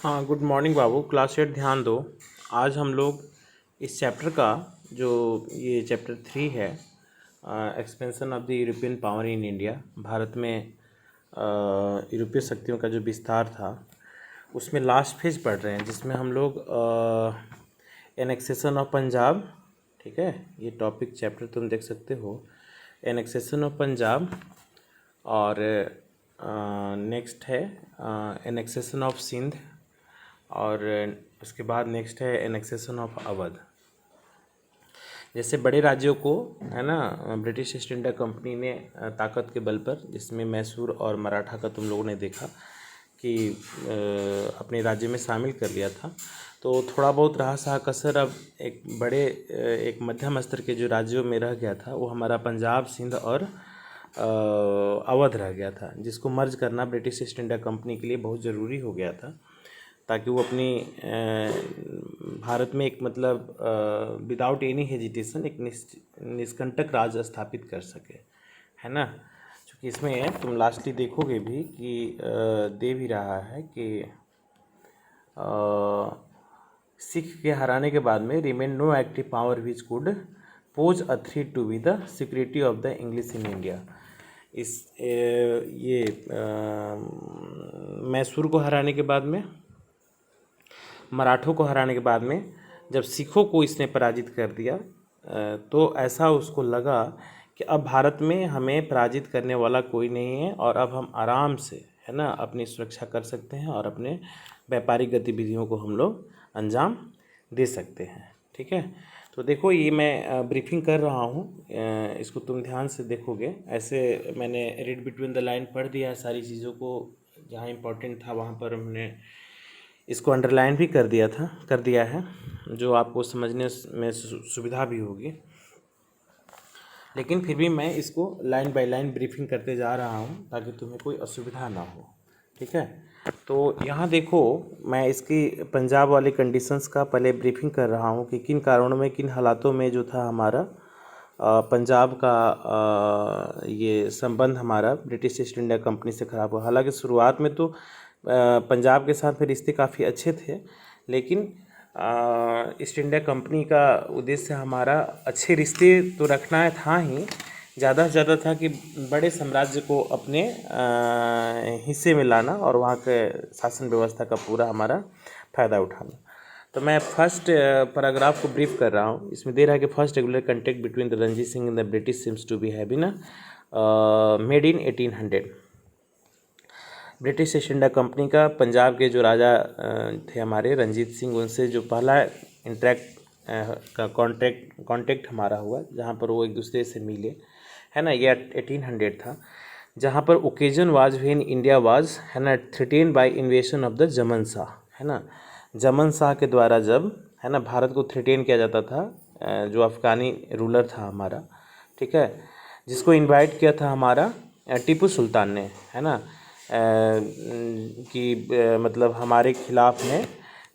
हाँ, good morning बाबू। Class 8 ध्यान दो। आज हम लोग इस चैप्टर का जो ये चैप्टर 3 है, expansion of the European power in India, Bharat में यूरोपीय शक्तियों का जो विस्तार था उसमें लास्ट फेज पढ़ रहे हैं, जिसमें हम लोग एनेक्सेशन ऑफ पंजाब, ठीक है, ये टॉपिक चैप्टर तुम देख सकते हो, एनेक्सेशन ऑफ पंजाब। और नेक्स्ट है एनेक्सेशन ऑफ सिंध, और उसके बाद नेक्स्ट है एनेक्सेशन ऑफ अवध। जैसे बड़े राज्यों को, है ना, ब्रिटिश ईस्ट इंडिया कंपनी ने ताकत के बल पर, जिसमें मैसूर और मराठा का तुम लोगों ने देखा कि अपने राज्य में शामिल कर लिया था, तो थोड़ा बहुत रहा सहा कसर अब एक मध्यम स्तर के जो राज्यों में रह गया था वो हमारा पंजाब, सिंध और अवध रह गया था, जिसको मर्ज करना ब्रिटिश ईस्ट इंडिया कंपनी के लिए बहुत ज़रूरी हो गया था, ताकि वो अपनी भारत में एक मतलब विदाउट एनी हेजिटेशन एक निष्कंटक राज स्थापित कर सके, है ना। क्योंकि इसमें तुम लास्टली देखोगे भी कि दे भी रहा है कि सिख के हराने के बाद में remain no active power which could pose a threat to be the security of the English in India. ये मैसूर को हराने के बाद में, मराठों को हराने के बाद में जब सिखों को इसने पराजित कर दिया, तो ऐसा उसको लगा कि अब भारत में हमें पराजित करने वाला कोई नहीं है और अब हम आराम से, है ना, अपनी सुरक्षा कर सकते हैं और अपने व्यापारिक गतिविधियों को हम लोग अंजाम दे सकते हैं, ठीक है। तो देखो, ये मैं ब्रीफिंग कर रहा हूँ, इसको तुम ध्यान से देखोगे। ऐसे मैंने रीड बिटवीन द लाइन पढ़ दिया है सारी चीज़ों को, जहाँ इम्पोर्टेंट था वहाँ पर हमने इसको अंडरलाइन भी कर दिया है, जो आपको समझने में सुविधा भी होगी। लेकिन फिर भी मैं इसको लाइन बाय लाइन ब्रीफिंग करते जा रहा हूँ ताकि तुम्हें कोई असुविधा ना हो, ठीक है। तो यहाँ देखो, मैं इसकी पंजाब वाली कंडीशंस का पहले ब्रीफिंग कर रहा हूँ कि किन कारणों में, किन हालातों में जो था हमारा पंजाब का ये संबंध हमारा ब्रिटिश ईस्ट इंडिया कंपनी से ख़राब हुआ। हालांकि शुरुआत में तो पंजाब के साथ में रिश्ते काफ़ी अच्छे थे, लेकिन ईस्ट इंडिया कंपनी का उद्देश्य हमारा अच्छे रिश्ते तो रखना था ही, ज़्यादा से ज़्यादा था कि बड़े साम्राज्य को अपने हिस्से में लाना और वहाँ के शासन व्यवस्था का पूरा हमारा फ़ायदा उठाना। तो मैं फर्स्ट पैराग्राफ को ब्रीफ कर रहा हूँ। इसमें दे रहा है कि first regular contact between the Ranjit Singh and the British seems to be have been made in 1800। British East India Company का पंजाब के जो राजा थे हमारे रणजीत सिंह, उनसे जो पहला कॉन्टैक्ट हमारा हुआ, जहाँ पर वो एक दूसरे से मिले, है ना, ये 1800 था, जहाँ पर occasion was when India was, है ना, threatened by invasion of the Zaman Shah, है ना। जमन शाह के द्वारा जब, है ना, भारत को थ्रेटेन किया जाता था, जो अफ़गानी रूलर था हमारा, ठीक है, जिसको इनवाइट किया था हमारा टीपू सुल्तान ने, है ना, कि मतलब हमारे खिलाफ़ में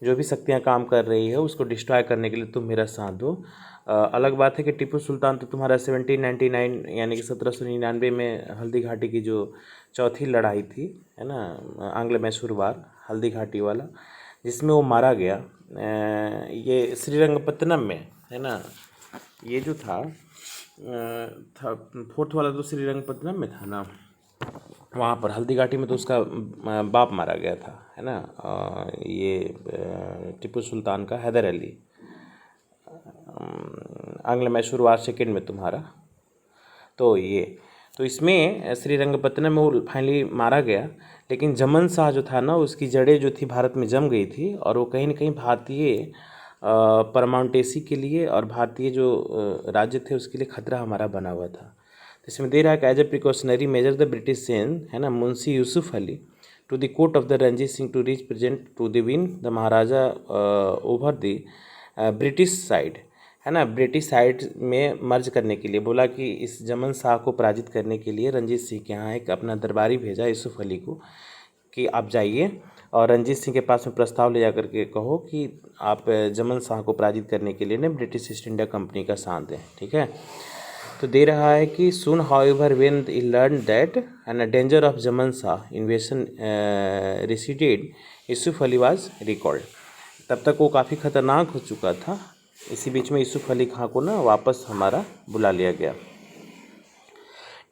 जो भी शक्तियाँ काम कर रही है उसको डिस्ट्रॉय करने के लिए तुम मेरा साथ दो। अलग बात है कि टीपू सुल्तान तो तुम्हारा 1799 यानी कि 1799 में हल्दी घाटी की जो चौथी लड़ाई थी, है ना, आंग्ल मैसूर वार, हल्दी घाटी वाला, जिसमें वो मारा गया। ये श्रीरंगपत्तनम में, है ना, ये जो था फोर्थ वाला तो श्रीरंगपत्तनम में था ना, वहाँ पर हल्दी घाटी में तो उसका बाप मारा गया था, है ना, ये टीपू सुल्तान का हैदर अली, आंग्ल मैसूर वार सेकेंड में तुम्हारा। तो इसमें श्रीरंगपत्तनम में वो फाइनली मारा गया, लेकिन जमन शाह जो था ना, उसकी जड़ें जो थी भारत में जम गई थी, और वो कहीं ना कहीं भारतीय परमाणुटेसी के लिए और भारतीय जो राज्य थे उसके लिए खतरा हमारा बना हुआ था। तो इसमें दे रहा है कि as a precautionary measure the British send, है ना, Munshi Yusuf Ali to the court of the Ranjit Singh to reach present to the win the Maharaja over the British side, है ना, ब्रिटिश साइड में मर्ज करने के लिए बोला कि इस जमन शाह को पराजित करने के लिए रंजीत सिंह के यहाँ एक अपना दरबारी भेजा यूसुफ अली को कि आप जाइए और रंजीत सिंह के पास में प्रस्ताव ले जा करके कहो कि आप जमन शाह को पराजित करने के लिए ने ब्रिटिश ईस्ट इंडिया कंपनी का साथ दें, ठीक है। तो दे रहा है कि सुन however when he learn that and danger of Zaman Shah invasion receded Yusuf Ali was record. तब तक वो काफ़ी ख़तरनाक हो चुका था, इसी बीच में यूसुफ अली खां को ना वापस हमारा बुला लिया गया।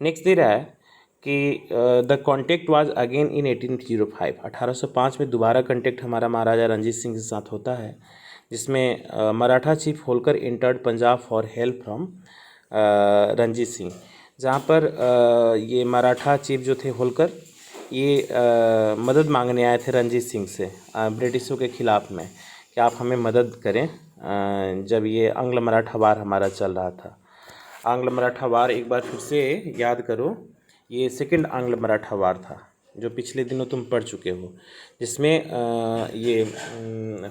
नेक्स्ट दे रहा है कि the contact was again in 1805। 1805 में दोबारा कॉन्टेक्ट हमारा महाराजा रणजीत सिंह के साथ होता है, जिसमें Maratha chief Holkar entered Punjab for help from Ranjit Singh. जहाँ पर ये मराठा चीफ जो थे होलकर, ये मदद मांगने आए थे रणजीत सिंह से ब्रिटिशों के ख़िलाफ़ में कि आप हमें मदद करें जब ये आंग्ल मराठा वार हमारा चल रहा था। आंग्ल मराठा वार एक बार फिर से याद करो, ये सेकंड आंग्ल मराठा वार था जो पिछले दिनों तुम पढ़ चुके हो, जिसमें ये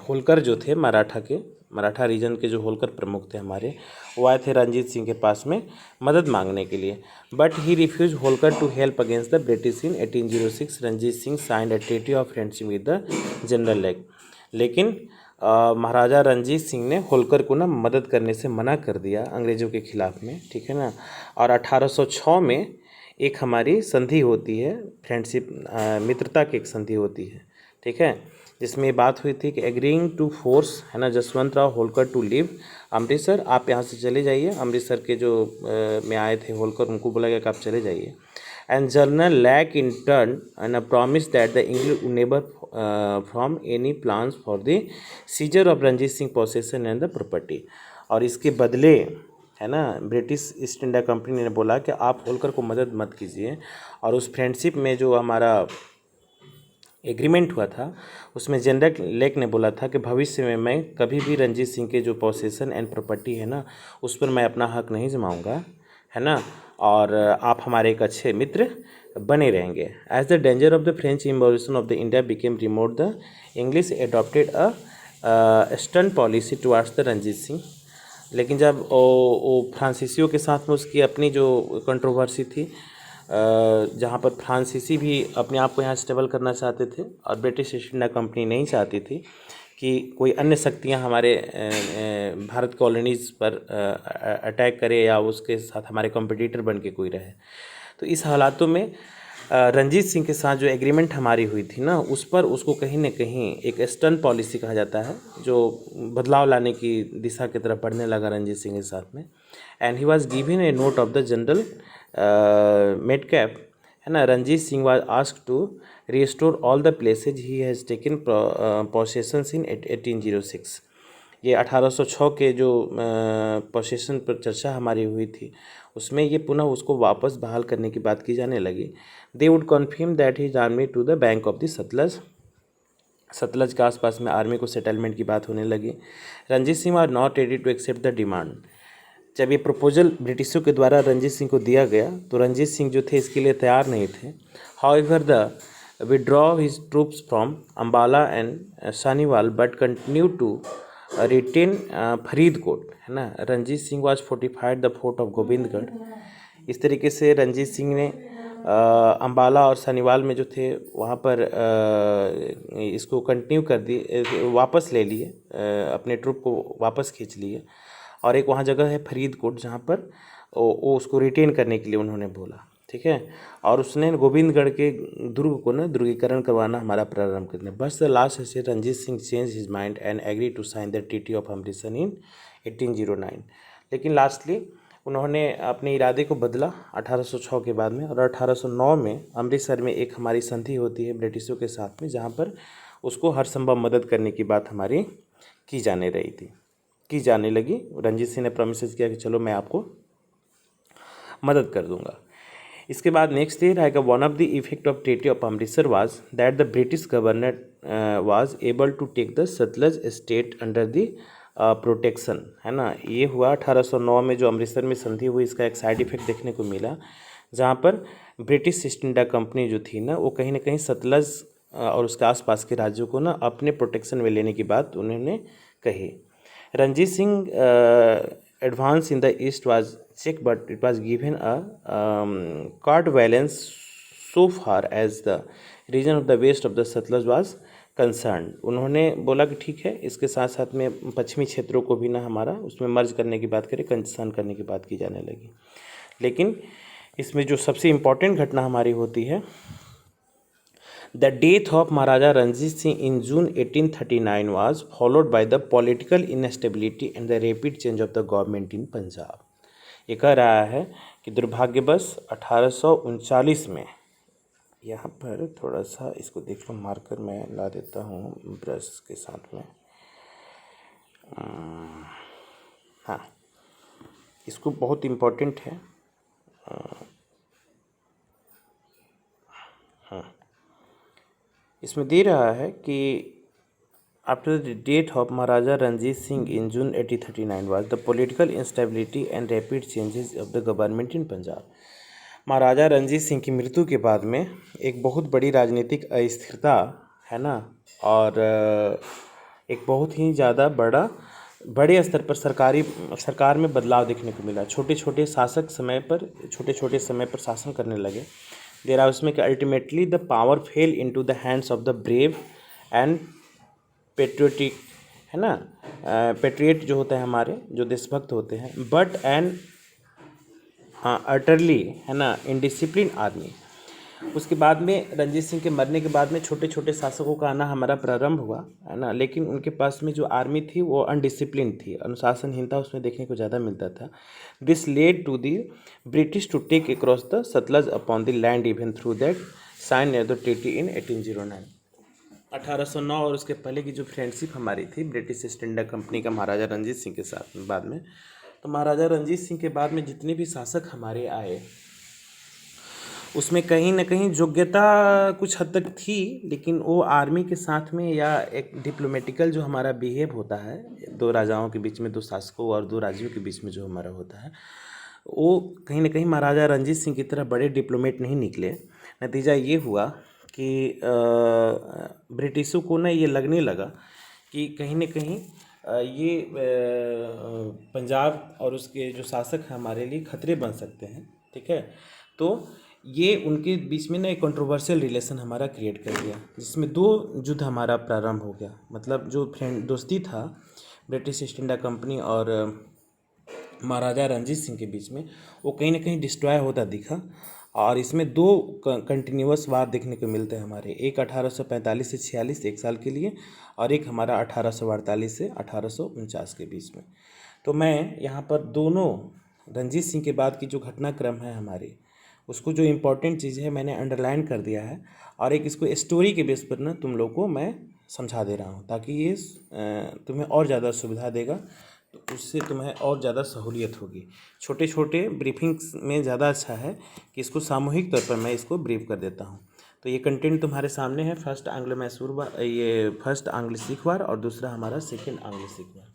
होलकर जो थे मराठा रीजन के जो होलकर प्रमुख थे हमारे, वो आए थे रणजीत सिंह के पास में मदद मांगने के लिए। But he refuse Holkar to help against the British in 1806। Ranjit Singh signed a treaty of friendship with the General Lake. लेकिन महाराजा रणजीत सिंह ने होलकर को ना मदद करने से मना कर दिया अंग्रेज़ों के ख़िलाफ़ में, ठीक है ना। और 1806 में एक हमारी संधि होती है, फ्रेंडशिप मित्रता की एक संधि होती है, ठीक है, जिसमें बात हुई थी कि एग्रीइंग टू फोर्स, है ना, जसवंत राव होलकर टू लीव अमृतसर। आप यहाँ से चले जाइए। अमृतसर के जो में आए थे होलकर, उनको बोला गया कि आप चले जाइए। And General Lake in turn and promise that the English neighbour from any plans for the seizure of Ranjit Singh possession and the property. और इसके बदले, है ना, ब्रिटिश ईस्ट इंडिया कंपनी ने बोला कि आप होलकर को मदद मत कीजिए। और उस फ्रेंडशिप में जो हमारा एग्रीमेंट हुआ था, उसमें जनरल लेक ने बोला था कि भविष्य में मैं कभी भी रणजीत सिंह के जो पोसेसन एंड प्रॉपर्टी है ना, उस पर मैं अपना हक नहीं जमाऊंगा, है ना, और आप हमारे एक अच्छे मित्र बने रहेंगे। As the danger of the French involution of the India became remote, the English adopted a stern policy towards the Ranjit Singh. लेकिन जब वो फ्रांसीसियों के साथ में उसकी अपनी जो कंट्रोवर्सी थी, जहाँ पर फ्रांसीसी भी अपने आप को यहाँ स्टेबल करना चाहते थे और ब्रिटिश ईस्ट इंडिया कंपनी नहीं चाहती थी कि कोई अन्य शक्तियाँ हमारे भारत कॉलोनीज़ पर अटैक करे या उसके साथ हमारे कॉम्पिटिटर बन के कोई रहे। तो इस हालातों में रणजीत सिंह के साथ जो एग्रीमेंट हमारी हुई थी ना, उस पर उसको कहीं न कहीं एक स्टर्न पॉलिसी कहा जाता है, जो बदलाव लाने की दिशा की तरफ बढ़ने लगा रणजीत सिंह के साथ में। And he was given a note of the general Metcalfe, है ना। Ranjit Singh was asked to restore all the places he has taken possessions in 1806। ये 1806 के जो पोसेशन पर चर्चा हमारी हुई थी, उसमें ये पुनः उसको वापस बहाल करने की बात की जाने लगी। They would confirm that his army to the bank of the Sutlej के आसपास में आर्मी को सेटलमेंट की बात होने लगी। Ranjit Singh are not ready to accept the demand. जब ये प्रपोजल ब्रिटिशों के द्वारा रणजीत सिंह को दिया गया तो रणजीत सिंह जो थे इसके लिए तैयार नहीं थे। However the withdraw his troops from Ambala and Sahnewal but continue to retain Faridkot, है ना। Ranjit Singh was fortified the fort of Gobindgarh. इस तरीके से रणजीत सिंह ने अम्बाला और सानीवाल में जो थे वहाँ पर इसको कंटिन्यू कर दिए, वापस ले लिए, अपने ट्रूप को वापस खींच लिए। और एक वहाँ जगह है फरीदकोट जहाँ पर वो उसको रिटेन करने के लिए उन्होंने बोला, ठीक है। और उसने गोविंदगढ़ के दुर्ग को ना दुर्गीकरण करवाना हमारा प्रारंभ कर दिया। बस द लास्ट से Ranjit Singh change his mind and agree to sign the treaty of Amritsar in 1809। लेकिन लास्टली उन्होंने अपने इरादे को बदला 1806 के बाद में, और 1809 में अमृतसर में एक हमारी संधि होती है ब्रिटिशों के साथ में, जहाँ पर उसको हर संभव मदद करने की बात हमारी की जाने लगी। रणजीत सिंह ने प्रॉमिस किया कि चलो मैं आपको मदद कर दूंगा। इसके बाद नेक्स्ट ईयर आएगा, one of the effect of treaty of Amritsar was that the British governor was able to take the Sutlej state under the protection, है ना। ये हुआ 1809 में जो अमृतसर में संधि हुई, इसका एक साइड इफेक्ट देखने को मिला, जहाँ पर ब्रिटिश ईस्ट इंडिया कंपनी जो थी ना, वो कहीं ना कहीं सतलज और उसके आसपास के राज्यों को ना अपने प्रोटेक्शन में लेने की बात उन्होंने कही। Ranjit Singh advance in the east was checked, but it was given a carte valence so far as the region of the west of the Satluj was concerned। उन्होंने बोला कि ठीक है, इसके साथ साथ में पश्चिमी क्षेत्रों को भी ना हमारा उसमें मर्ज करने की बात करें, कंसर्न करने की बात की जाने लगी। लेकिन इसमें जो सबसे इम्पोर्टेंट घटना हमारी होती है, the death of Maharaja Ranjit Singh in June 1839 was followed by the political instability and the rapid change of the government in Punjab. ये कह रहा है कि दुर्भाग्यवश 1839 में, यहाँ पर थोड़ा सा इसको देख लो, मार्कर मैं ला देता हूँ ब्रश के साथ में। हाँ, इसको बहुत इम्पोर्टेंट है। हाँ, इसमें दे रहा है कि after the death of Maharaja Ranjit Singh in June 1839 was the political instability and rapid changes of the government in Punjab. Maharaja Ranjit Singh की मृत्यु के बाद में एक बहुत बड़ी राजनीतिक अस्थिरता है ना, और एक बहुत ही ज़्यादा बड़े स्तर पर सरकार में बदलाव देखने को मिला। छोटे छोटे समय पर शासन करने लगे। देर आर उसमें कि ultimately the power fail into the hands of the brave and patriotic, है ना, पेट्रियट जो होते हैं हमारे, जो देशभक्त होते हैं, बट एंड अटरली, है ना, इनडिसिप्लिन आदमी। उसके बाद में रणजीत सिंह के मरने के बाद में छोटे छोटे शासकों का आना हमारा प्रारंभ हुआ, है ना, लेकिन उनके पास में जो आर्मी थी वो अनडिसिप्लिन थी, अनुशासनहीनता उसमें देखने को ज़्यादा मिलता था। This led to the British to take across the Sutlej upon the land even through that sign near the treaty in 1809। 1809 और उसके पहले की जो फ्रेंडशिप हमारी थी ब्रिटिश ईस्ट इंडिया कंपनी का महाराजा रणजीत सिंह के साथ में, बाद में तो महाराजा रणजीत सिंह के बाद में जितने भी शासक हमारे आए उसमें कहीं ना कहीं योग्यता कुछ हद तक थी, लेकिन वो आर्मी के साथ में या एक डिप्लोमेटिकल जो हमारा बिहेव होता है, दो राजाओं के बीच में, दो शासकों और दो राज्यों के बीच में जो हमारा होता है, वो कहीं ना कहीं महाराजा रणजीत सिंह की तरह बड़े डिप्लोमेट नहीं निकले। नतीजा ये हुआ कि ब्रिटिशों को ना ये लगने लगा कि कहीं ना कहीं ये पंजाब और उसके जो शासक हैं हमारे लिए खतरे बन सकते हैं, ठीक है। तो ये उनके बीच में ना एक कंट्रोवर्शियल रिलेशन हमारा क्रिएट कर दिया, जिसमें दो युद्ध हमारा प्रारंभ हो गया। मतलब जो दोस्ती था ब्रिटिश ईस्ट इंडिया कंपनी और महाराजा रणजीत सिंह के बीच में, वो कहीं ना कहीं डिस्ट्रॉय होता दिखा। और इसमें दो कंटिन्यूअस वार देखने को मिलते हैं हमारे, एक 1845 से 46 एक साल के लिए, और एक हमारा 1848 से 1849 के बीच में। तो मैं यहाँ पर दोनों रणजीत सिंह के बाद की जो घटनाक्रम है हमारी, उसको जो इम्पोर्टेंट चीज़ है मैंने अंडरलाइन कर दिया है, और एक इसको स्टोरी के बेस पर ना तुम लोग को मैं समझा दे रहा हूँ, ताकि ये तुम्हें और ज़्यादा सुविधा देगा, तो उससे तुम्हें और ज़्यादा सहूलियत होगी। छोटे छोटे ब्रीफिंग्स में ज़्यादा अच्छा है कि इसको सामूहिक तौर पर मैं इसको ब्रीफ कर देता हूँ। तो ये कंटेंट तुम्हारे सामने है, फर्स्ट आंग्ल सिख वार और दूसरा हमारा सेकेंड आंग्ल सिख वार।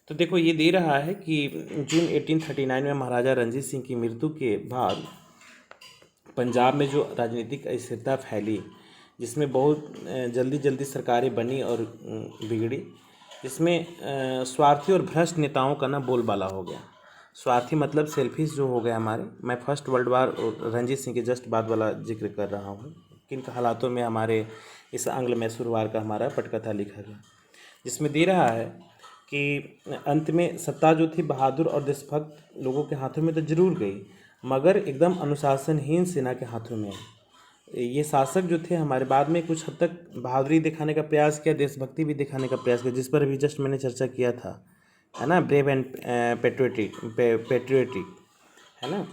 तो देखो ये दे रहा है कि जून 1839 में महाराजा रणजीत सिंह की मृत्यु के बाद पंजाब में जो राजनीतिक अस्थिरता फैली, जिसमें बहुत जल्दी सरकारें बनी और बिगड़ी, जिसमें स्वार्थी और भ्रष्ट नेताओं का ना बोलबाला हो गया। स्वार्थी मतलब सेल्फिश जो हो गए हमारे। मैं फर्स्ट वर्ल्ड वार और रणजीत सिंह के जस्ट बाद वाला जिक्र कर रहा हूँ, किन हालातों में हमारे इस आंग्ल मैसूर वार का हमारा पटकथा लिखा गया, जिसमें दे रहा है कि अंत में सत्ता जो थी बहादुर और देशभक्त लोगों के हाथों में तो जरूर गई, मगर एकदम अनुशासनहीन सेना के हाथों में आई। ये शासक जो थे हमारे बाद में कुछ हद तक बहादुरी दिखाने का प्रयास किया, देशभक्ति भी दिखाने का प्रयास किया, जिस पर अभी जस्ट मैंने चर्चा किया था, है ना, ब्रेव एंड पेट्रियोटिक, है ना।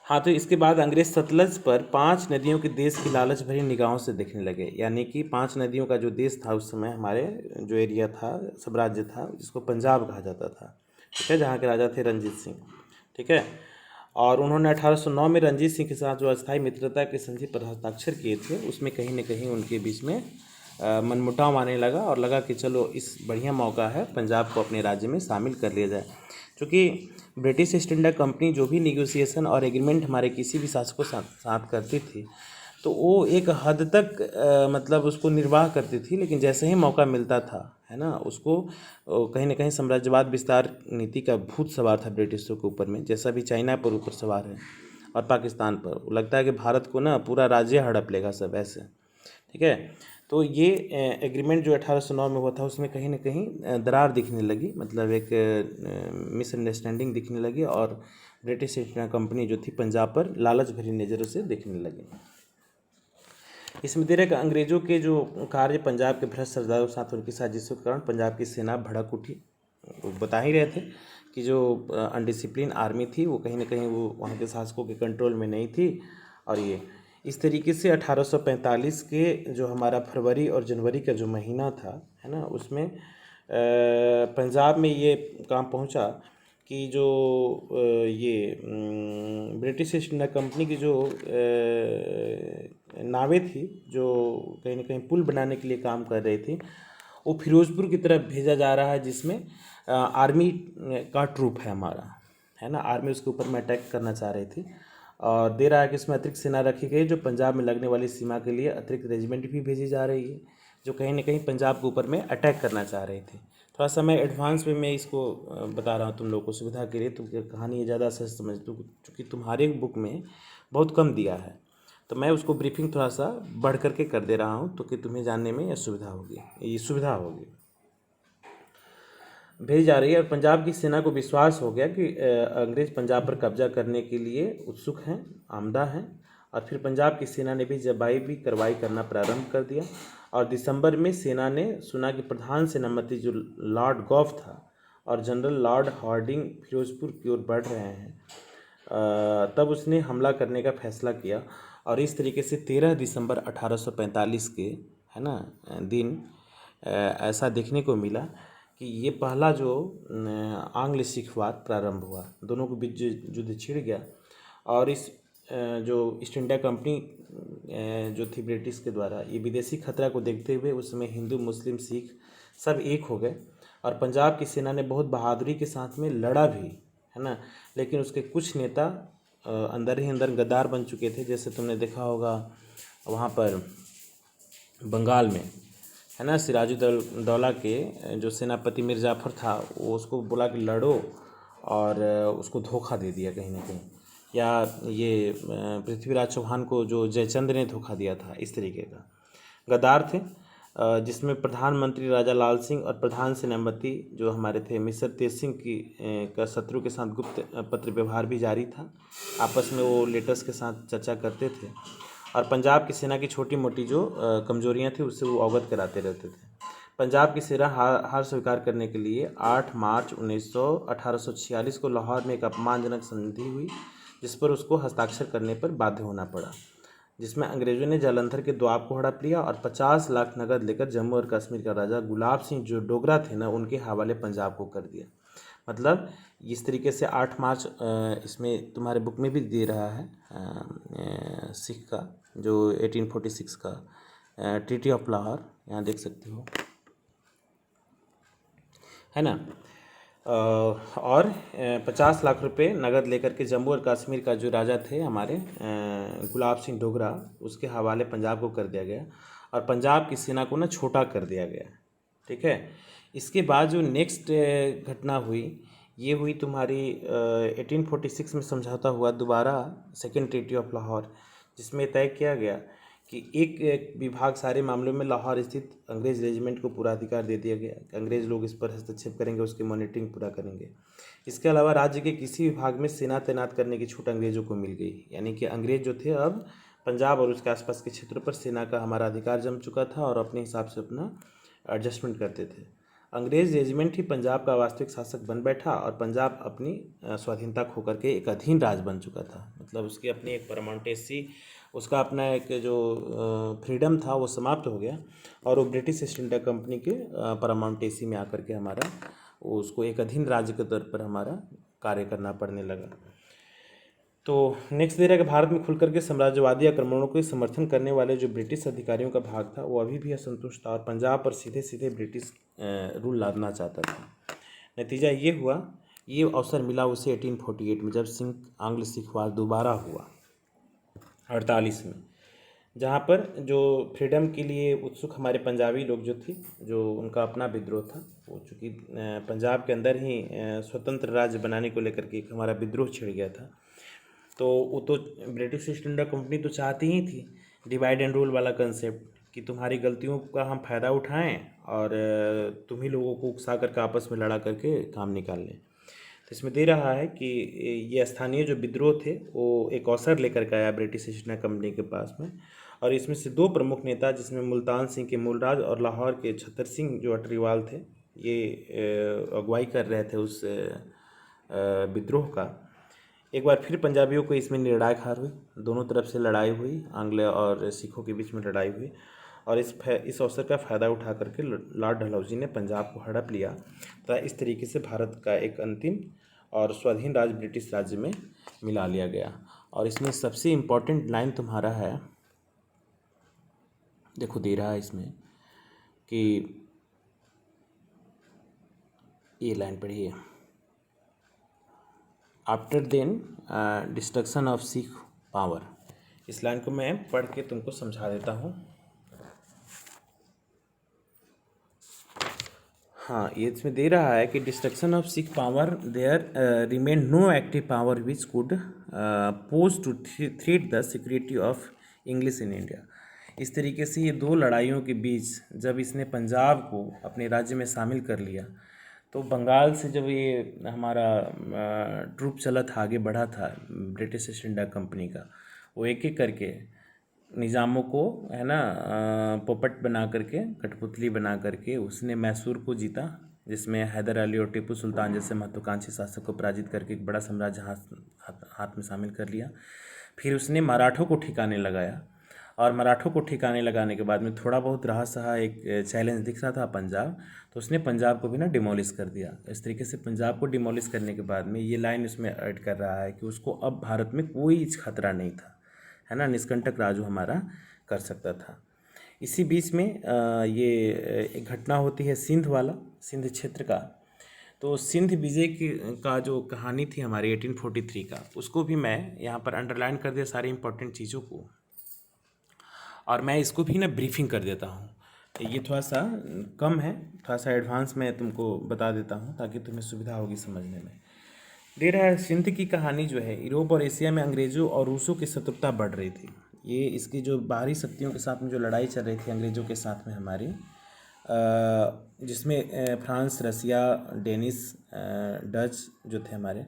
हाँ, तो इसके बाद अंग्रेज सतलज पर 5 नदियों के देश की लालच भरी निगाहों से देखने लगे, यानी कि 5 नदियों का जो देश था उस समय हमारे जो एरिया था, साम्राज्य था, जिसको पंजाब कहा जाता था, ठीक है, जहाँ के राजा थे रणजीत सिंह, ठीक है। और उन्होंने 1809 में रणजीत सिंह के साथ जो अस्थायी मित्रता के संधि पर हस्ताक्षर किए थे, उसमें कहीं ना कहीं उनके बीच में मनमुटाव आने लगा, और लगा कि चलो इस बढ़िया मौका है पंजाब को अपने राज्य में शामिल कर लिया जाए। क्योंकि ब्रिटिश ईस्ट इंडिया कंपनी जो भी निगोसिएशन और एग्रीमेंट हमारे किसी भी शासक को साथ करती थी, तो वो एक हद तक मतलब उसको निर्वाह करती थी, लेकिन जैसे ही मौका मिलता था, है ना, उसको कहीं ना कहीं साम्राज्यवाद विस्तार नीति का भूत सवार था ब्रिटिशों के ऊपर में, जैसा भी चाइना पर ऊपर सवार है और पाकिस्तान पर। लगता है कि भारत को ना पूरा राज्य हड़प लेगा सब, ऐसे। ठीक है। तो ये एग्रीमेंट जो 1809 में हुआ था उसमें कहीं ना कहीं दरार दिखने लगी, मतलब एक मिसअंडरस्टैंडिंग दिखने लगी और ब्रिटिश ईस्ट इंडिया कंपनी जो थी पंजाब पर लालच भरी नज़रों से देखने लगी। इसमें दे रहा है कि अंग्रेजों के जो कार्य पंजाब के भ्रष्ट सरदारों के साथ उनकी साजिशों के कारण पंजाब की सेना भड़क उठी। वो बता ही रहे थे कि जो अनडिसिप्लिन आर्मी थी वो कहीं ना कहीं वो वहाँ के शासकों के कंट्रोल में नहीं थी। और ये इस तरीके से 1845 के जो हमारा फरवरी और जनवरी का जो महीना था, है ना, उसमें पंजाब में ये काम पहुँचा कि जो ब्रिटिश ईस्ट इंडिया कंपनी की जो नावें थी जो कहीं ना कहीं पुल बनाने के लिए काम कर रही थी, वो फिरोजपुर की तरफ भेजा जा रहा है, जिसमें आर्मी का ट्रूप है हमारा, है ना, आर्मी उसके ऊपर में अटैक करना चाह रही थी। और दे रहा है कि इसमें अतिरिक्त सेना रखी गई जो पंजाब में लगने वाली सीमा के लिए अतिरिक्त रेजिमेंट भी भेजी जा रही है जो कहीं ना कहीं पंजाब के ऊपर में अटैक करना चाह रही थी। थोड़ा सा मैं एडवांस में मैं इसको बता रहा हूँ तुम लोगों को सुविधा के लिए, तुम कहानी ये ज़्यादा सहज समझ तो, चूँकि तुम्हारे बुक में बहुत कम दिया है तो मैं उसको ब्रीफिंग थोड़ा सा बढ़ करके कर दे रहा हूँ तो कि तुम्हें जानने में यह सुविधा होगी भेजी जा रही है। और पंजाब की सेना को विश्वास हो गया कि अंग्रेज पंजाब पर कब्जा करने के लिए उत्सुक हैं, आमदा हैं। और फिर पंजाब की सेना ने भी जबाई कार्रवाई करना प्रारंभ कर दिया। और दिसंबर में सेना ने सुना कि प्रधान सेनापति जो लॉर्ड गॉफ था और जनरल लॉर्ड हार्डिंग फिरोजपुर की ओर बढ़ रहे हैं, तब उसने हमला करने का फैसला किया। और इस तरीके से 13 दिसंबर 1845 के, है ना, दिन ऐसा देखने को मिला कि ये पहला जो आंग्ल सिख वार प्रारंभ हुआ, दोनों के बीच युद्ध छिड़ गया। और इस जो ईस्ट इंडिया कंपनी जो थी ब्रिटिश के द्वारा, ये विदेशी खतरा को देखते हुए उस समय हिंदू मुस्लिम सिख सब एक हो गए। और पंजाब की सेना ने बहुत बहादुरी के साथ में लड़ा भी, है ना, लेकिन उसके कुछ नेता अंदर ही अंदर गद्दार बन चुके थे। जैसे तुमने देखा होगा वहाँ पर बंगाल में, है ना, सिराजुद्दौला के जो सेनापति मीर जाफ़र था वो उसको बोला कि लड़ो और उसको धोखा दे दिया कहीं ना कहीं। या ये पृथ्वीराज चौहान को जो जयचंद ने धोखा दिया था, इस तरीके का गद्दार थे। जिसमें प्रधानमंत्री राजा लाल सिंह और प्रधान सेनापति जो हमारे थे मिस्र तेज सिंह की का शत्रु के साथ गुप्त पत्र व्यवहार भी जारी था। आपस में वो लेटर्स के साथ चर्चा करते थे और पंजाब की सेना की छोटी मोटी जो कमजोरियां थी उससे वो अवगत कराते रहते थे। पंजाब की सेना हार स्वीकार करने के लिए 8 मार्च 1846 को लाहौर में एक अपमानजनक संधि हुई, जिस पर उसको हस्ताक्षर करने पर बाध्य होना पड़ा, जिसमें अंग्रेजों ने जालंधर के द्वाब को हड़प लिया और 50 लाख नगद लेकर जम्मू और कश्मीर का राजा गुलाब सिंह जो डोगरा थे ना, उनके हवाले पंजाब को कर दिया। मतलब इस तरीके से 8 मार्च इसमें तुम्हारे बुक में भी दे रहा है सिख का जो 1846 का ट्रीटी ऑफ लाहौर, यहाँ देख सकते हो, है ना। और 50 लाख रुपए नगद लेकर के जम्मू और कश्मीर का जो राजा थे हमारे गुलाब सिंह डोगरा, उसके हवाले पंजाब को कर दिया गया और पंजाब की सेना को ना छोटा कर दिया गया। ठीक है। इसके बाद जो नेक्स्ट घटना हुई ये हुई तुम्हारी 1846 में समझौता हुआ दोबारा, सेकेंड ट्रीटी ऑफ लाहौर, जिसमें तय किया गया कि एक विभाग सारे मामलों में लाहौर स्थित अंग्रेज रेजिमेंट को पूरा अधिकार दे दिया गया। अंग्रेज लोग इस पर हस्तक्षेप करेंगे, उसकी मॉनिटरिंग पूरा करेंगे। इसके अलावा राज्य के किसी विभाग में सेना तैनात करने की छूट अंग्रेजों को मिल गई, यानी कि अंग्रेज जो थे अब पंजाब और उसके आसपास के क्षेत्रों पर सेना का हमारा अधिकार जम चुका था और अपने हिसाब से अपना एडजस्टमेंट करते थे। अंग्रेज रेजिमेंट ही पंजाब का वास्तविक शासक बन बैठा और पंजाब अपनी स्वाधीनता खो करके एक अधीन राज बन चुका था। मतलब उसकी अपनी एक परमानेंटेसी, उसका अपना एक जो फ्रीडम था वो समाप्त हो गया और वो ब्रिटिश ईस्ट इंडिया कंपनी के परमानेंटेसी में आकर के हमारा उसको एक अधीन राज्य के तौर पर हमारा कार्य करना पड़ने लगा। तो नेक्स्ट दे रहा है कि भारत में खुल करके साम्राज्यवादी आक्रमणों को समर्थन करने वाले जो ब्रिटिश अधिकारियों का भाग था वो अभी भी असंतुष्ट था और पंजाब पर सीधे सीधे ब्रिटिश रूल लादना चाहता था। नतीजा ये हुआ, ये अवसर मिला उसे 1848 में, जब सिंह आंग्ल सिख वार दोबारा हुआ 48 में, जहाँ पर जो फ्रीडम के लिए उत्सुक हमारे पंजाबी लोग जो थी, जो उनका अपना विद्रोह था, वो चूँकि पंजाब के अंदर ही स्वतंत्र राज्य बनाने को लेकर के एक हमारा विद्रोह छिड़ गया था। तो वो तो ब्रिटिश ईस्ट इंडिया कंपनी तो चाहती ही थी, डिवाइड एंड रूल वाला कंसेप्ट कि तुम्हारी गलतियों का हम फ़ायदा उठाएं और तुम ही लोगों को उकसा करके आपस में लड़ा करके काम निकाल लें। तो इसमें दे रहा है कि ये स्थानीय जो विद्रोह थे वो एक अवसर लेकर के आया ब्रिटिश ईस्ट इंडिया कंपनी के पास में, और इसमें से दो प्रमुख नेता जिसमें मुल्तान सिंह के मूलराज और लाहौर के छतर सिंह जो अटरीवाल थे, ये अगुवाई कर रहे थे उस विद्रोह का। एक बार फिर पंजाबियों को इसमें निर्णायक हार हुई, दोनों तरफ से लड़ाई हुई, आंग्ल और सिखों के बीच में लड़ाई हुई, और इस अवसर का फ़ायदा उठा करके लॉर्ड डलहौजी ने पंजाब को हड़प लिया तथा इस तरीके से भारत का एक अंतिम और स्वाधीन राज्य ब्रिटिश राज्य में मिला लिया गया। और इसमें सबसे इम्पोर्टेंट लाइन तुम्हारा है, देखो दे रहा है इसमें कि ये लाइन पढ़िए, after then destruction of Sikh power. इस लाइन को मैं पढ़ के तुमको समझा देता हूँ। हाँ, ये इसमें दे रहा है कि destruction of Sikh power there remain no active power which could pose to threat the security of English in India. इस तरीके से ये दो लड़ाइयों के बीच जब इसने पंजाब को अपने राज्य में शामिल कर लिया, तो बंगाल से जब ये हमारा ट्रूप चला था, आगे बढ़ा था ब्रिटिश ईस्ट इंडिया कंपनी का, वो एक एक करके निज़ामों को है ना पोपट बना करके, कठपुतली बना करके उसने मैसूर को जीता, जिसमें हैदर अली और टीपू सुल्तान जैसे महत्वाकांक्षी शासक को पराजित करके एक बड़ा साम्राज्य हाथ में शामिल कर लिया। फिर उसने मराठों को ठिकाने लगाया, और मराठों को ठिकाने लगाने के बाद में थोड़ा बहुत रहा सहा एक चैलेंज दिख रहा था पंजाब, तो उसने पंजाब को भी ना डिमोलिश कर दिया। इस तरीके से पंजाब को डिमोलिश करने के बाद में ये लाइन उसमें ऐड कर रहा है कि उसको अब भारत में कोई खतरा नहीं था, है ना, निष्कंटक राज हमारा कर सकता था। इसी बीच में ये एक घटना होती है सिंध क्षेत्र का। तो सिंध विजय का जो कहानी थी हमारी 1843 का, उसको भी मैं यहाँ पर अंडरलाइन कर दिया सारी इंपॉर्टेंट चीज़ों को, और मैं इसको भी ना ब्रीफिंग कर देता हूँ। ये थोड़ा सा कम है, थोड़ा सा एडवांस में तुमको बता देता हूँ ताकि तुम्हें सुविधा होगी समझने में। दे रहा है, सिंध की कहानी जो है, यूरोप और एशिया में अंग्रेज़ों और रूसों की शत्रुता बढ़ रही थी। ये इसकी जो बाहरी शक्तियों के साथ में जो लड़ाई चल रही थी अंग्रेज़ों के साथ में हमारी, जिसमें फ्रांस, रसिया, डेनिश, डच जो थे हमारे,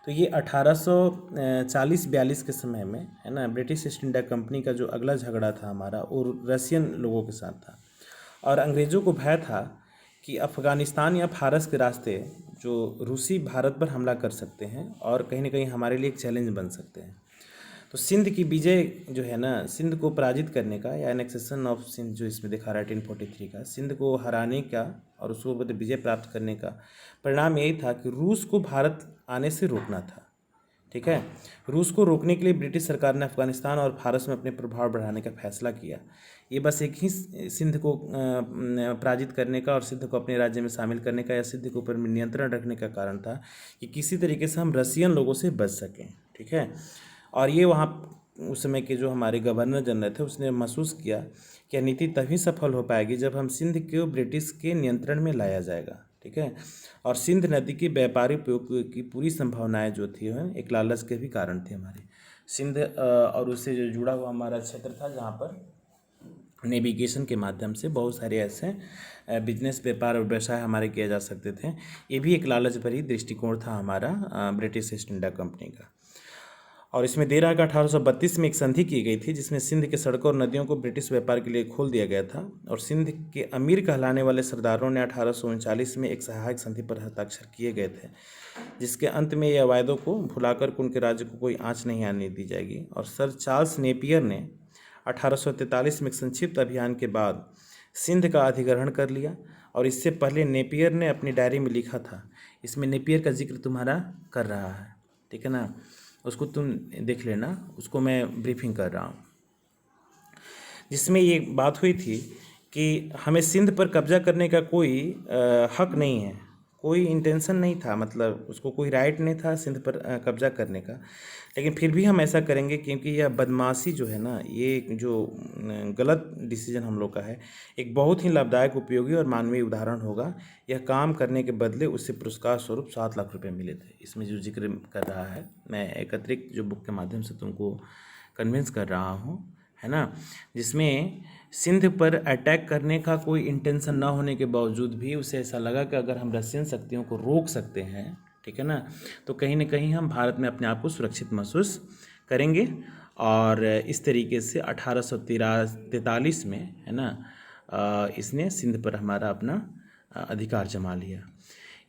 तो ये 1840-42 के समय में है ना ब्रिटिश ईस्ट इंडिया कंपनी का जो अगला झगड़ा था हमारा वो रसियन लोगों के साथ था, और अंग्रेज़ों को भय था कि अफ़गानिस्तान या फारस के रास्ते जो रूसी भारत पर हमला कर सकते हैं और कहीं ना कहीं हमारे लिए एक चैलेंज बन सकते हैं। तो सिंध की विजय जो है ना, सिंध को पराजित करने का या एनेक्सेशन ऑफ सिंध जो इसमें दिखा रहा है 1843 का, सिंध को हराने का और उसको बाद विजय प्राप्त करने का परिणाम यही था कि रूस को भारत आने से रोकना था। ठीक है, रूस को रोकने के लिए ब्रिटिश सरकार ने अफगानिस्तान और फारस में अपने प्रभाव बढ़ाने का फैसला किया। ये बस एक ही सिंध को पराजित करने का और सिंध को अपने राज्य में शामिल करने का या सिंध के ऊपर नियंत्रण रखने का कारण था कि किसी तरीके से हम रसियन लोगों से बच सकें। ठीक है, और ये वहाँ उस समय के जो हमारे गवर्नर जनरल थे उसने महसूस किया कि यह नीति तभी सफल हो पाएगी जब हम सिंध को ब्रिटिश के नियंत्रण में लाया जाएगा। ठीक है, और सिंध नदी के व्यापारिक उपयोग की पूरी संभावनाएं जो थी एक लालच के भी कारण थी हमारी। सिंध और उससे जो जुड़ा हुआ हमारा क्षेत्र था जहाँ पर नेविगेशन के माध्यम से बहुत सारे ऐसे बिजनेस, व्यापार और व्यवसाय हमारे किए जा सकते थे। ये भी एक लालच भरी दृष्टिकोण था हमारा ब्रिटिश ईस्ट इंडिया कंपनी का। और इसमें दे रहा है कि 1832 में एक संधि की गई थी जिसमें सिंध के सड़कों और नदियों को ब्रिटिश व्यापार के लिए खोल दिया गया था, और सिंध के अमीर कहलाने वाले सरदारों ने 1839 में एक सहायक संधि पर हस्ताक्षर किए गए थे, जिसके अंत में यह वायदों को भुलाकर उनके राज्य को कोई आंच नहीं आने दी जाएगी। और सर चार्ल्स नेपियर ने 1843 में एक संक्षिप्त अभियान के बाद सिंध का अधिग्रहण कर लिया, और इससे पहले नेपियर ने अपनी डायरी में लिखा था, इसमें नेपियर का जिक्र तुम्हारा कर रहा है, ठीक है ना, उसको तुम देख लेना, उसको मैं ब्रीफिंग कर रहा हूँ, जिसमें ये बात हुई थी कि हमें सिंध पर कब्जा करने का कोई हक नहीं है, कोई इंटेंशन नहीं था, मतलब उसको कोई राइट नहीं था सिंध पर कब्जा करने का, लेकिन फिर भी हम ऐसा करेंगे क्योंकि यह बदमाशी जो है ना, ये जो गलत डिसीजन हम लोग का है, एक बहुत ही लाभदायक, उपयोगी और मानवीय उदाहरण होगा। यह काम करने के बदले उससे पुरस्कार स्वरूप 7 लाख रुपए मिले थे। इसमें जो जिक्र कर रहा है, मैं एक अतिरिक्त जो बुक के माध्यम से तुमको कन्विंस कर रहा हूँ, है ना, जिसमें सिंध पर अटैक करने का कोई इंटेंशन ना होने के बावजूद भी उसे ऐसा लगा कि अगर हम रशियन शक्तियों को रोक सकते हैं, ठीक है ना, तो कहीं ना कहीं हम भारत में अपने आप को सुरक्षित महसूस करेंगे। और इस तरीके से 1843 में, है ना, इसने सिंध पर हमारा अपना अधिकार जमा लिया।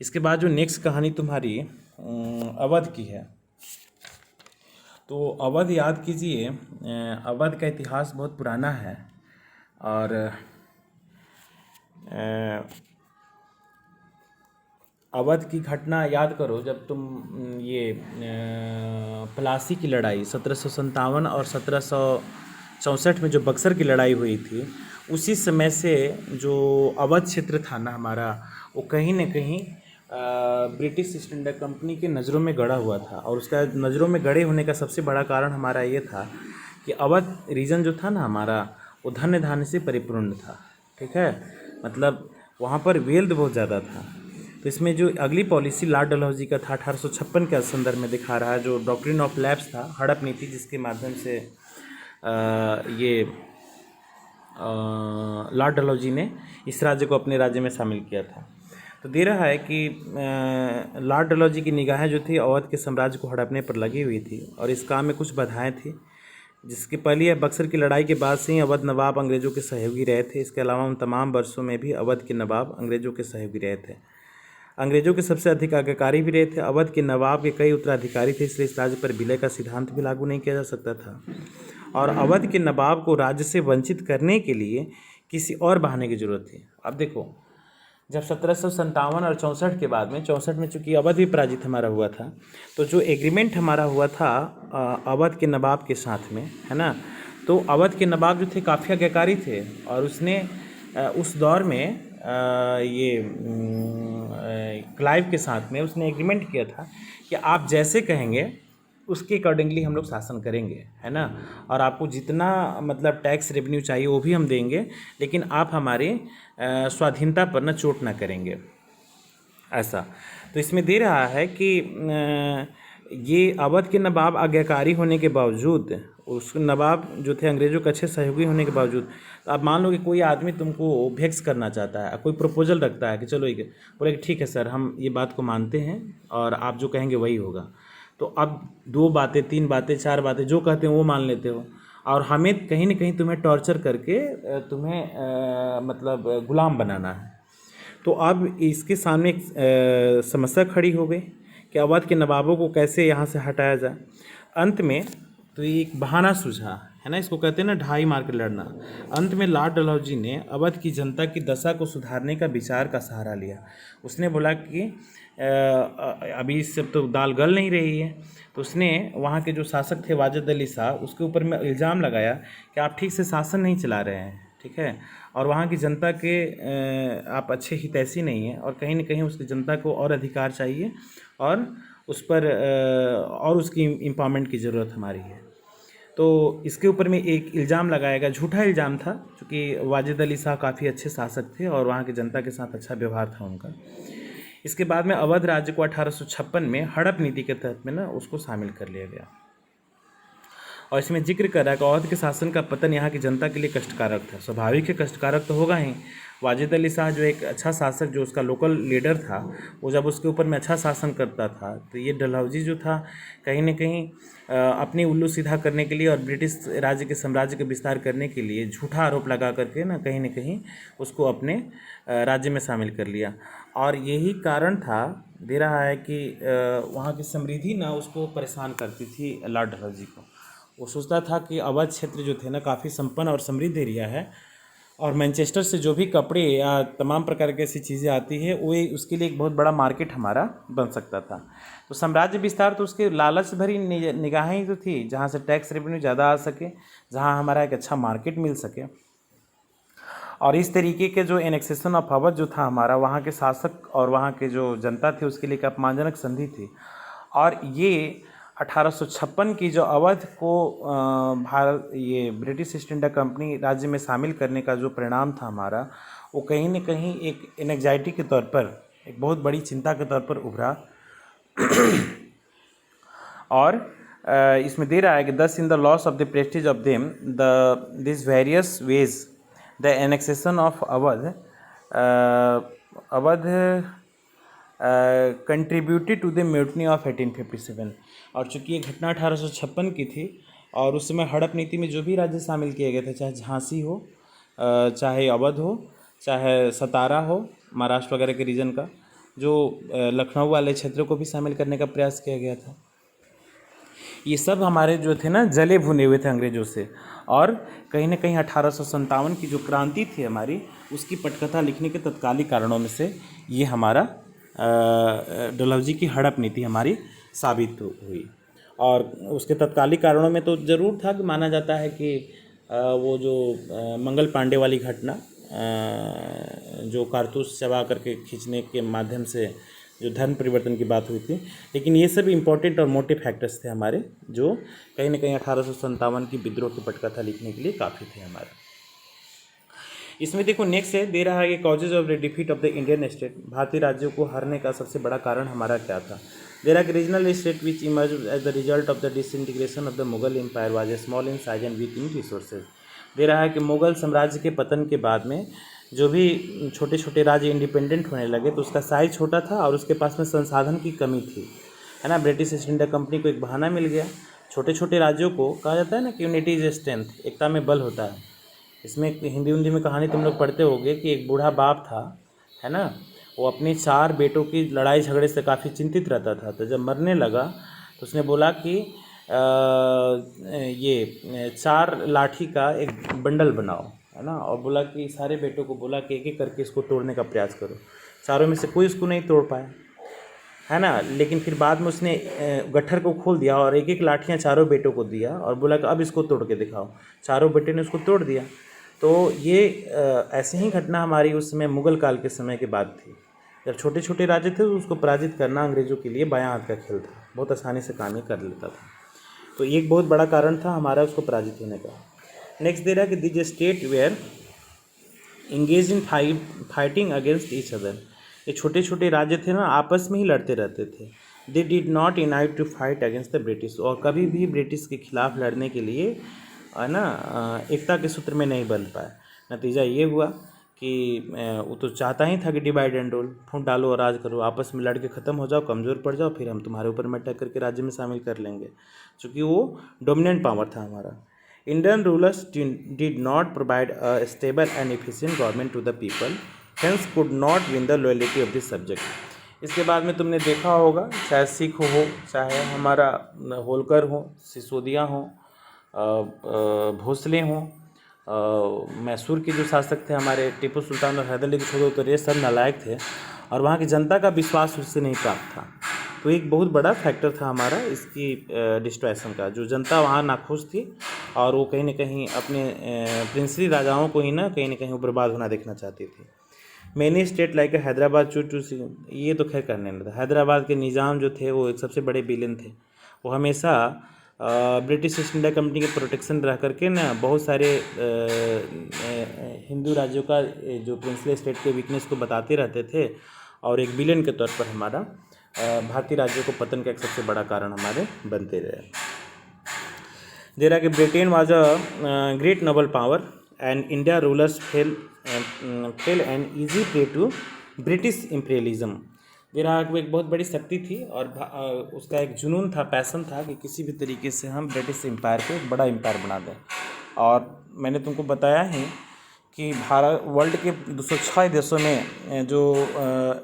इसके बाद जो नेक्स्ट कहानी तुम्हारी अवध की है, तो अवध याद कीजिए। अवध का इतिहास बहुत पुराना है और अवध की घटना याद करो जब तुम ये प्लासी की लड़ाई 1757 और 1764 में जो बक्सर की लड़ाई हुई थी, उसी समय से जो अवध क्षेत्र था ना हमारा, वो कहीं न कहीं ब्रिटिश ईस्ट इंडिया कंपनी के नज़रों में गड़ा हुआ था। और उसका नज़रों में गड़े होने का सबसे बड़ा कारण हमारा ये था कि अवध रीजन जो था ना हमारा, वो धन्य धान्य से परिपूर्ण था, ठीक है, मतलब वहाँ पर वेल्थ बहुत ज़्यादा था। तो इसमें जो अगली पॉलिसी लॉर्ड डलहौजी का था 1856 के संदर्भ में दिखा रहा है, जो डॉक्ट्रिन ऑफ लैप्स था, हड़प नीति, जिसके माध्यम से ये लॉर्ड डलहौजी ने इस राज्य को अपने राज्य में शामिल किया था। तो दे रहा है कि लॉर्ड डलहौजी की निगाहें जो थी अवध के साम्राज्य को हड़पने पर लगी हुई थी और इस काम में कुछ बाधाएं थी, जिसके पहले बक्सर की लड़ाई के बाद से ही अवध नवाब अंग्रेज़ों के सहयोगी रहे थे। इसके अलावा उन तमाम वर्षों में भी अवध के नवाब अंग्रेज़ों के सहयोगी रहे थे, अंग्रेज़ों के सबसे अधिक आज्ञाकारी भी रहे थे। अवध के नवाब के कई उत्तराधिकारी थे, इसलिए इस राज्य पर विलय का सिद्धांत भी लागू नहीं किया जा सकता था। और अवध के नवाब को राज्य से वंचित करने के लिए किसी और बहाने की जरूरत थी। अब देखो, जब 1757 और 64 के बाद में, 64 में चूंकि अवध भी पराजित हमारा हुआ था, तो जो एग्रीमेंट हमारा हुआ था अवध के नवाब के साथ में, है ना, तो अवध के नवाब जो थे काफ़ी आज्ञाकारी थे और उसने उस दौर में क्लाइव के साथ में उसने एग्रीमेंट किया था कि आप जैसे कहेंगे उसके अकॉर्डिंगली हम लोग शासन करेंगे, है ना, और आपको जितना मतलब टैक्स रेवेन्यू चाहिए वो भी हम देंगे, लेकिन आप हमारे स्वाधीनता पर ना चोट ना करेंगे, ऐसा। तो इसमें दे रहा है कि ये अवध के नवाब आज्ञाकारी होने के बावजूद, उस नवाब जो थे अंग्रेज़ों के अच्छे सहयोगी होने के बावजूद, तो आप मान लो कि कोई आदमी तुमको भेक्स करना चाहता है, कोई प्रपोजल रखता है कि चलो एक, बोले कि ठीक है सर, हम ये बात को मानते हैं और आप जो कहेंगे वही होगा। तो अब 2 बातें, 3 बातें, 4 बातें जो कहते हैं वो मान लेते हो और हमें कहीं ना कहीं तुम्हें टॉर्चर करके तुम्हें मतलब गुलाम बनाना है। तो अब इसके सामने एक समस्या खड़ी हो गई कि अवध के नवाबों को कैसे यहाँ से हटाया जाए। अंत में तो ये एक बहाना सूझा, है ना, इसको कहते हैं ना ढाई मार के लड़ना। अंत में लॉर्ड डलहौजी ने अवध की जनता की दशा को सुधारने का विचार का सहारा लिया। उसने बोला कि अभी इस सब तो दाल गल नहीं रही है, तो उसने वहाँ के जो शासक थे वाजिद अली शाह, उसके ऊपर में इल्ज़ाम लगाया कि आप ठीक से शासन नहीं चला रहे हैं, ठीक है, और वहाँ की जनता के आप अच्छे हितैषी नहीं हैं और कहीं ना कहीं उसकी जनता को और अधिकार चाहिए और उस पर और उसकी एम्पावरमेंट की ज़रूरत हमारी है। तो इसके ऊपर में एक इल्ज़ाम लगाया गया, झूठा इल्ज़ाम था, क्योंकि वाजिद अली शाह काफ़ी अच्छे शासक थे और वहाँ की जनता के साथ अच्छा व्यवहार था उनका। इसके बाद में अवध राज्य को 1856 में हड़प नीति के तहत में ना उसको शामिल कर लिया गया और इसमें जिक्र कर रहा है कि अवध के शासन का पतन यहाँ की जनता के लिए कष्टकारक था। स्वाभाविक है, कष्टकारक तो होगा ही। वाजिद अली शाह जो एक अच्छा शासक, जो उसका लोकल लीडर था, वो जब उसके ऊपर में अच्छा शासन करता था, तो ये डलहौजी जो था कहीं ना कहीं अपनी उल्लू सीधा करने के लिए और ब्रिटिश राज्य के साम्राज्य का विस्तार करने के लिए झूठा आरोप लगा करके ना कहीं उसको अपने राज्य में शामिल कर लिया। और यही कारण था, दे रहा है कि वहाँ की समृद्धि ना उसको परेशान करती थी लॉर्ड डलहौजी को। वो सोचता था कि अवध क्षेत्र जो थे ना काफ़ी संपन्न और समृद्ध एरिया है और मैनचेस्टर से जो भी कपड़े या तमाम प्रकार की ऐसी चीज़ें आती है वो उसके लिए एक बहुत बड़ा मार्केट हमारा बन सकता था। तो साम्राज्य विस्तार तो उसके लालच भरी निगाहें ही तो थी, जहाँ से टैक्स रेवेन्यू ज़्यादा आ सके, जहाँ हमारा एक अच्छा मार्केट मिल सके। और इस तरीके के जो एनेक्सेशन ऑफ अवध जो था हमारा, वहाँ के शासक और वहाँ के जो जनता थी उसके लिए एक अपमानजनक संधि थी। और ये 1856 की जो अवध को भारत, ये ब्रिटिश ईस्ट इंडिया कंपनी राज्य में शामिल करने का जो परिणाम था हमारा, वो कहीं न कहीं एक एनेक्जाइटी के तौर पर, एक बहुत बड़ी चिंता के तौर पर उभरा। और इसमें दे रहा है कि thus in the loss of the prestige of them the this various ways the annexation of Awadh contributed to the mutiny of 1857। और चूँकि ये घटना 1856 की थी और उस समय हड़प नीति में जो भी राज्य शामिल किए गए थे, चाहे झांसी हो, चाहे अवध हो, चाहे सतारा हो महाराष्ट्र वगैरह के रीजन का, जो लखनऊ वाले क्षेत्रों को भी शामिल करने का प्रयास किया गया था, ये सब हमारे जो थे ना जले भुने हुए थे अंग्रेज़ों से। और कहीं ना कहीं 1857 की जो क्रांति थी हमारी, उसकी पटकथा लिखने के तत्कालिक कारणों में से ये हमारा डलहौजी की हड़प नीति हमारी साबित हुई। और उसके तत्कालिक कारणों में तो ज़रूर था कि माना जाता है कि वो जो मंगल पांडे वाली घटना, जो कारतूस चबा करके खींचने के माध्यम से जो धर्म परिवर्तन की बात हुई थी, लेकिन ये सब इम्पोर्टेंट और मोटे फैक्टर्स थे हमारे, जो कहीं ना कहीं 1857 की विद्रोह की पटकथा लिखने के लिए काफ़ी थे हमारे। इसमें देखो नेक्स्ट है, दे रहा है कि causes of the defeat of the Indian state, भारतीय राज्यों को हारने का सबसे बड़ा कारण हमारा क्या था। दे रहा है कि regional state which emerge as the result of the disintegration of the Mughal empire was a small in size and weak in resources. दे रहा है कि मुगल साम्राज्य के पतन के बाद में जो भी छोटे छोटे राज्य इंडिपेंडेंट होने लगे तो उसका साइज छोटा था और उसके पास में संसाधन की कमी थी, है ना। ब्रिटिश ईस्ट इंडिया कंपनी को एक बहाना मिल गया। छोटे छोटे राज्यों को कहा जाता है ना कि यूनिटी इज स्ट्रेंथ, एकता में बल होता है। इसमें हिंदी में कहानी तुम लोग पढ़ते होगे कि एक बूढ़ा बाप था, है ना, वो अपने 4 बेटों की लड़ाई झगड़े से काफ़ी चिंतित रहता था। तो जब मरने लगा तो उसने बोला कि ये 4 लाठी का एक बंडल बनाओ, है ना, और बोला कि सारे बेटों को बोला कि एक एक करके इसको तोड़ने का प्रयास करो। चारों में से कोई इसको नहीं तोड़ पाया, है ना। लेकिन फिर बाद में उसने गट्ठर को खोल दिया और एक एक लाठियाँ चारों बेटों को दिया और बोला कि अब इसको तोड़ के दिखाओ। चारों बेटे ने उसको तोड़ दिया। तो ये ऐसे ही घटना हमारी उस समय मुगल काल के समय के बाद थी। जब छोटे छोटे राज्य थे तो उसको पराजित करना अंग्रेज़ों के लिए बायां हाथ का खेल था, बहुत आसानी से काम ही कर लेता था। तो ये एक बहुत बड़ा कारण था हमारा उसको पराजित होने का। नेक्स्ट दे रहा है कि this state were engage in fighting against each other. ये छोटे छोटे राज्य थे ना, आपस में ही लड़ते रहते थे। They did not unite to fight against the British, और कभी भी ब्रिटिश के खिलाफ लड़ने के लिए, है ना, एकता के सूत्र में नहीं बंध पाए। नतीजा ये हुआ कि वो तो चाहता ही था कि डिवाइड एंड रूल, फूट डालो और राज करो, आपस में लड़ के ख़त्म हो जाओ, कमज़ोर पड़ जाओ, फिर हम तुम्हारे ऊपर में अटैक करके राज्य में शामिल कर लेंगे, क्योंकि वो डोमिनेंट पावर था हमारा। Indian rulers did not provide a stable and efficient government to the people, hence could not win the loyalty of this subject. इसके बाद में तुमने देखा होगा, चाहे सिख हो, चाहे हमारा होलकर हो, सिसोदिया हो, भोसले हों, मैसूर के जो शासक थे हमारे टीपू सुल्तान और हैदर अली के छोड़ो, तो ये सब नालायक थे और वहाँ की जनता का विश्वास उससे नहीं प्राप्त था। तो एक बहुत बड़ा फैक्टर था हमारा इसकी डिस्ट्रैक्शन का। जो जनता वहाँ नाखुश थी और वो कहीं ना कहीं अपने प्रिंसली राजाओं को ही ना कहीं बर्बाद होना देखना चाहती थी। मैनी स्टेट लाइक हैदराबाद चू ये तो खैर करने नहीं था। हैदराबाद के निज़ाम जो थे वो एक सबसे बड़े विलेन थे। वो हमेशा ब्रिटिश ईस्ट इंडिया कंपनी के प्रोटेक्शन रह करके ना बहुत सारे हिंदू राज्यों का जो प्रिंसली स्टेट के वीकनेस को बताते रहते थे और एक विलेन के तौर पर हमारा भारतीय राज्यों को पतन का एक सबसे बड़ा कारण हमारे बनते रहे। दे रहा कि Britain was a great noble power and India rulers fell and easy prey to British imperialism. दे रहा कि वो एक बहुत बड़ी शक्ति थी और उसका एक जुनून था, पैसन था कि किसी भी तरीके से हम ब्रिटिश एम्पायर को एक बड़ा एम्पायर बना दें। और मैंने तुमको बताया ही कि भारत वर्ल्ड के 206 देशों में जो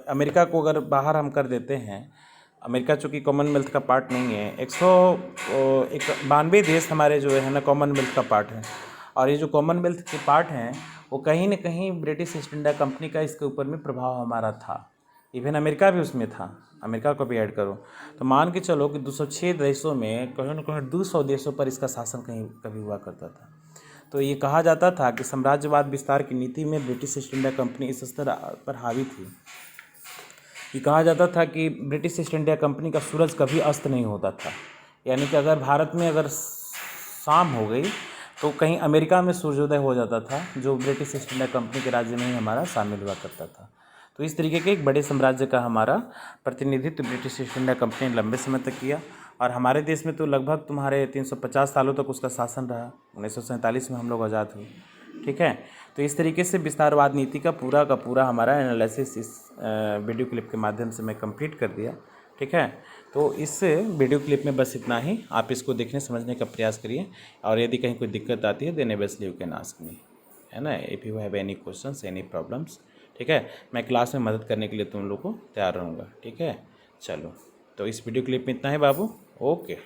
अमेरिका को अगर बाहर हम कर देते हैं, अमेरिका चूँकि कॉमनवेल्थ का पार्ट नहीं है, 192 देश हमारे जो है ना कॉमनवेल्थ का पार्ट है। और ये जो कॉमनवेल्थ के पार्ट हैं वो कहीं ना कहीं ब्रिटिश ईस्ट इंडिया कंपनी का इसके ऊपर में प्रभाव हमारा था। इवन अमेरिका भी उसमें था, अमेरिका को भी ऐड करो तो मान के चलो कि 206 देशों में कहीं ना कहीं 200 देशों पर इसका शासन कभी हुआ करता था। तो ये कहा जाता था कि साम्राज्यवाद विस्तार की नीति में ब्रिटिश ईस्ट इंडिया कंपनी इस स्तर पर हावी थी। ये कहा जाता था कि ब्रिटिश ईस्ट इंडिया कंपनी का सूरज कभी अस्त नहीं होता था, यानी कि अगर भारत में अगर शाम हो गई तो कहीं अमेरिका में सूर्योदय हो जाता था, जो ब्रिटिश ईस्ट इंडिया कंपनी के राज्य में ही हमारा शामिल हुआ करता था। तो इस तरीके के एक बड़े साम्राज्य का हमारा प्रतिनिधित्व ब्रिटिश ईस्ट इंडिया कंपनी ने लंबे समय तक किया और हमारे देश में तो लगभग तुम्हारे 350 सालों तक उसका शासन रहा। 1947 में हम लोग आज़ाद हुए। ठीक है, तो इस तरीके से विस्तारवाद नीति का पूरा हमारा एनालिसिस इस वीडियो क्लिप के माध्यम से मैं कंप्लीट कर दिया। ठीक है, तो इस वीडियो क्लिप में बस इतना ही। आप इसको देखने समझने का प्रयास करिए, और यदि कहीं कोई दिक्कत आती है then absolutely you can ask me, है ना, if you have any questions any problems. ठीक है, मैं क्लास में मदद करने के लिए तुम लोग को तैयार रहूँगा। ठीक है, चलो, तो इस वीडियो क्लिप में इतना है बाबू। ओके।